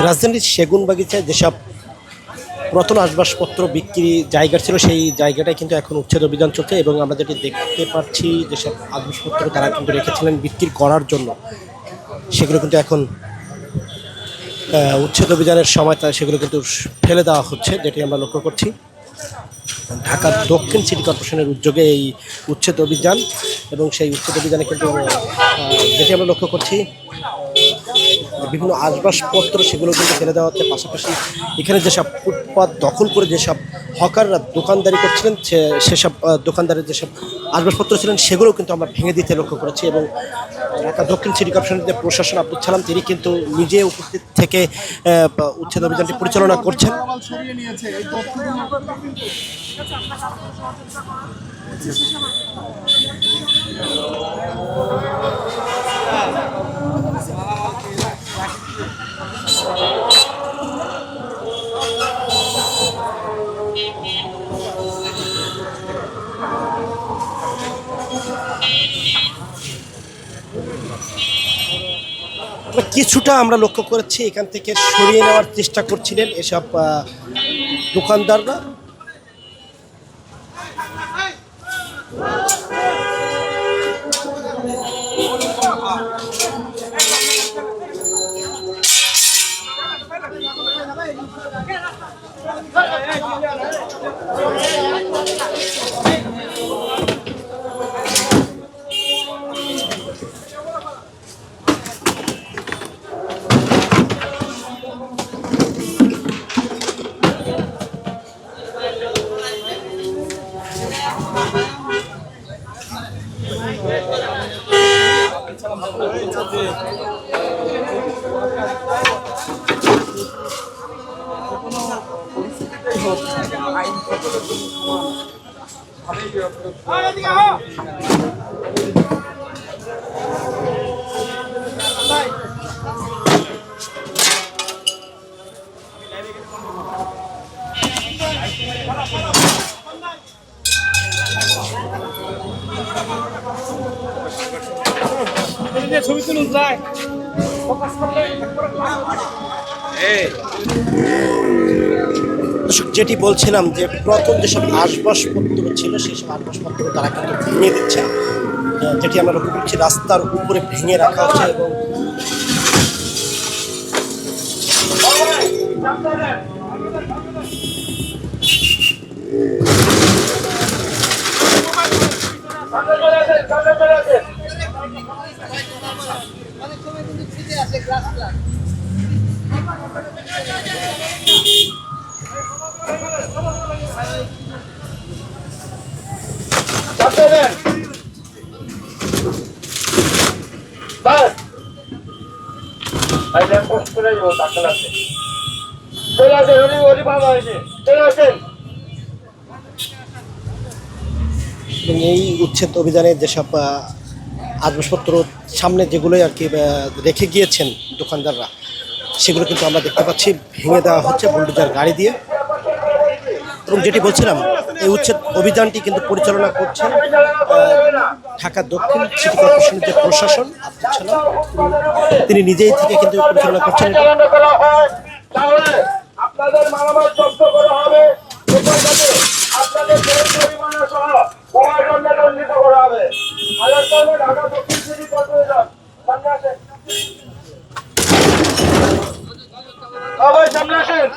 রাজধানীর সেগুনবাগিচায় যেসব পুরাতন আসবাবপত্র বিক্রি জায়গা ছিল সেই জায়গাটায় কিন্তু এখন উচ্ছেদ অভিযান চলছে এবং আমরা যেটি দেখতে পাচ্ছি যেসব আসবাবপত্র তারা কিন্তু রেখেছিলেন বিক্রি করার জন্য সেগুলো কিন্তু এখন উচ্ছেদ অভিযানের সময় সেগুলো কিন্তু ফেলে দেওয়া হচ্ছে, যেটি আমরা লক্ষ্য করছি। ঢাকা দক্ষিণ সিটি কর্পোরেশনের উদ্যোগে এই উচ্ছেদ অভিযান এবং সেই উচ্ছেদ অভিযানে কিন্তু যেটি আমরা লক্ষ্য করছি বিভিন্ন আসবাবপত্র সেগুলো কিন্তু ফেলে দেওয়া হচ্ছে। পাশাপাশি এখানে যেসব ফুটপাত দখল করে যেসব হকাররা দোকানদারি করছিলেন সেসব দোকানদারের যেসব আসবাবপত্র ছিলেন সেগুলো কিন্তু আমরা ভেঙে দিতে লক্ষ্য করেছি এবং ঢাকা দক্ষিণ সিটি কর্পোরেশনের যে প্রশাসন আব্দুল সালাম তিনি কিন্তু নিজে উপস্থিত থেকে উচ্ছেদ অভিযানটি পরিচালনা করছেন। কিছুটা আমরা লক্ষ্য করেছি এখান থেকে সরিয়ে নেওয়ার চেষ্টা করছিলেন এসব দোকানদাররা। ছবি তুলুন যায় যেটি বলছিলাম যে পুরাতন যেসব আসবাবপত্র ছিল সেই সব আসবাবপত্র তারা কিন্তু ভেঙে দিচ্ছে, যেটি আমরা লক্ষ্য করছি রাস্তার উপরে ভেঙে রাখা হচ্ছে এবং এই উচ্ছেদ অভিযানে যেসব আসবাবপত্র সামনে যেগুলোই আর কি রেখে গিয়েছেন দোকানদাররা সেগুলো কিন্তু আমরা দেখতে পাচ্ছি ভেঙে দেওয়া হচ্ছে বুলডোজার গাড়ি দিয়ে। এবং যেটি বলছিলাম এই উচ্ছেদ অভিযানটি কিন্তু পরিচালনা করছেন ঢাকা দক্ষিণ সিটি কর্পোরেশনের যে প্রশাসন আব্দুল সালাম তিনি নিজেই থেকে কিন্তু পরিচালনা করছেন। সামনে আসেন